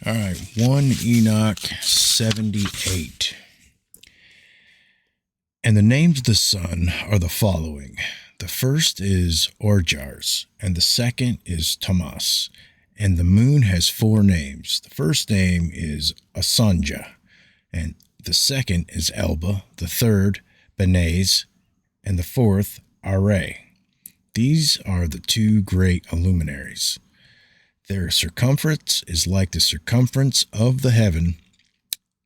All right, 1 Enoch 78. And the names of the sun are the following. The first is Orjars, and the second is Tamas. And the moon has four names. The first name is Asanja, and the second is Elba, the third Benez, and the fourth Are. These are the two great luminaries. Their circumference is like the circumference of the heaven,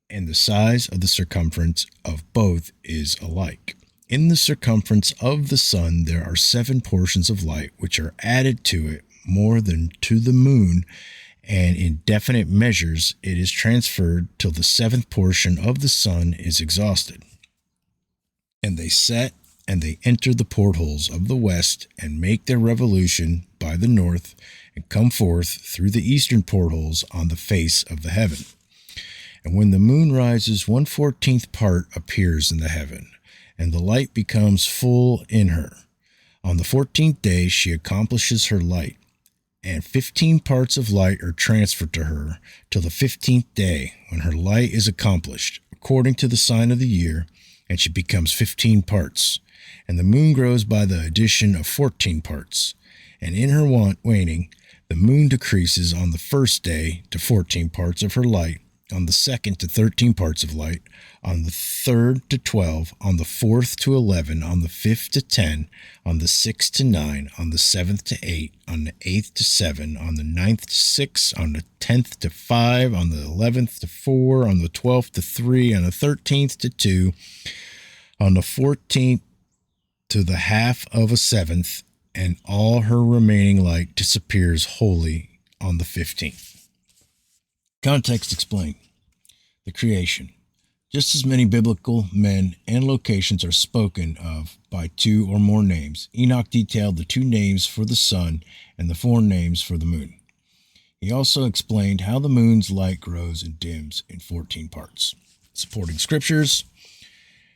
and the size of the circumference of both is alike. In the circumference of the sun there are 7 portions of light, which are added to it more than to the moon, and in definite measures it is transferred till the 7th portion of the sun is exhausted. And they set and they enter the portholes of the west and make their revolution by the north and come forth through the eastern portholes on the face of the heaven. And when the moon rises, 1/14th part appears in the heaven, and the light becomes full in her. On the 14th day she accomplishes her light, and 15 parts of light are transferred to her till the 15th day, when her light is accomplished, according to the sign of the year, and she becomes 15 parts. And the moon grows by the addition of 14 parts. And in her waning, the moon decreases on the first day to 14 parts of her light, on the second to 13 parts of light, on the third to 12, on the fourth to 11, on the fifth to 10, on the sixth to 9, on the seventh to 8, on the eighth to 7, on the ninth to 6, on the 10th to 5, on the 11th to 4, on the 12th to 3, on the 13th to 2, on the 14th to the half of a seventh, and all her remaining light disappears wholly on the 15th. Context explained. The creation. Just as many biblical men and locations are spoken of by 2 or more names, Enoch detailed the 2 names for the sun and the 4 names for the moon. He also explained how the moon's light grows and dims in 14 parts. Supporting scriptures.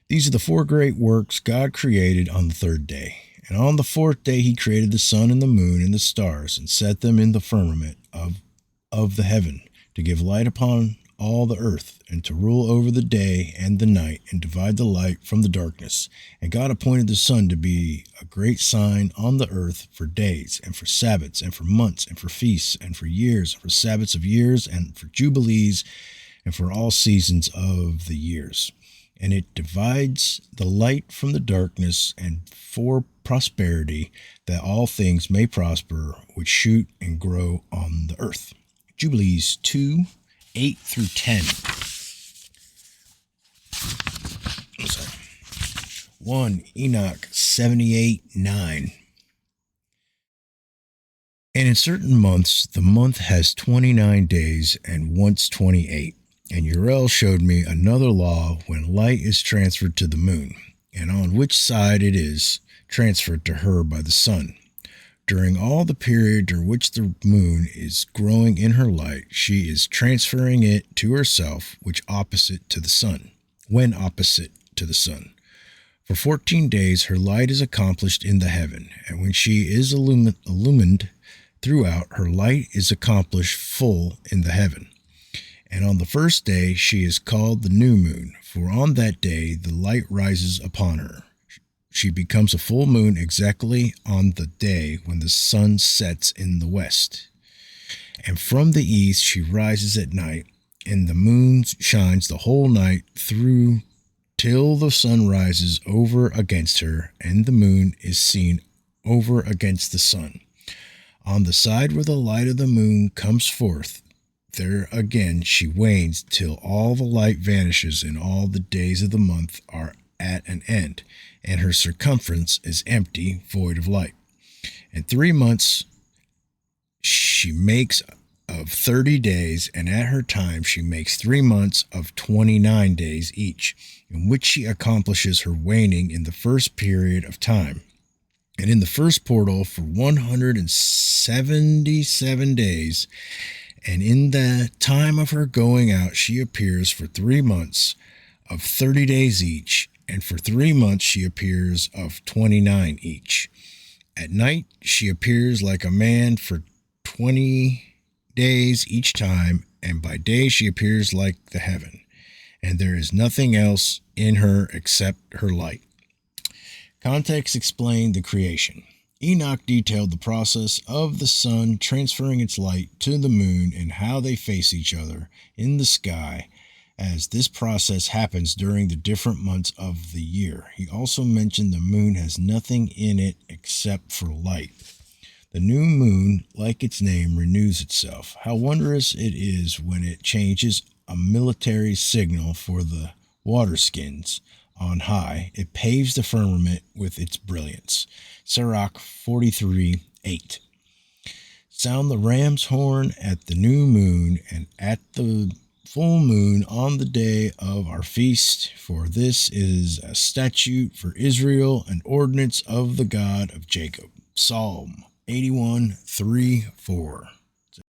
These are the 4 great works God created on the 3rd day. And on the 4th day he created the sun and the moon and the stars, and set them in the firmament of the heaven, to give light upon all the earth, and to rule over the day and the night, and divide the light from the darkness. And God appointed the sun to be a great sign on the earth for days, and for Sabbaths, and for months, and for feasts, and for years, and for Sabbaths of years, and for jubilees, and for all seasons of the years. And it divides the light from the darkness, and for prosperity, that all things may prosper which shoot and grow on the earth. Jubilees 2, 8 through 10. 1 Enoch 78, 9. And in certain months, the month has 29 days, and once 28. And Uriel showed me another law when light is transferred to the moon, and on which side it is transferred to her by the sun. During all the period during which the moon is growing in her light, she is transferring it to herself, which opposite to the sun, when opposite to the sun. For 14 days her light is accomplished in the heaven, and when she is illumined throughout, her light is accomplished full in the heaven. And on the first day she is called the new moon, for on that day the light rises upon her. She becomes a full moon exactly on the day when the sun sets in the west. And from the east she rises at night, and the moon shines the whole night through till the sun rises over against her, and the moon is seen over against the sun. On the side where the light of the moon comes forth, there again she wanes till all the light vanishes, and all the days of the month are at an end, and her circumference is empty, void of light. And 3 months she makes of 30 days, and at her time she makes 3 months of 29 days each, in which she accomplishes her waning in the first period of time. And in the first portal for 177 days, and in the time of her going out she appears for 3 months of 30 days each, and for 3 months she appears of 29 each. At night she appears like a man for 20 days each time, and by day she appears like the heaven, and there is nothing else in her except her light. Context explained the creation. Enoch detailed the process of the sun transferring its light to the moon and how they face each other in the sky as this process happens during the different months of the year. He also mentioned the moon has nothing in it except for light. The new moon, like its name, renews itself. How wondrous it is when it changes a military signal for the waterskins on high. It paves the firmament with its brilliance. Sirach 43:8. Sound the ram's horn at the new moon and at the full moon on the day of our feast, for this is a statute for Israel, an ordinance of the God of Jacob. Psalm 81:3-4.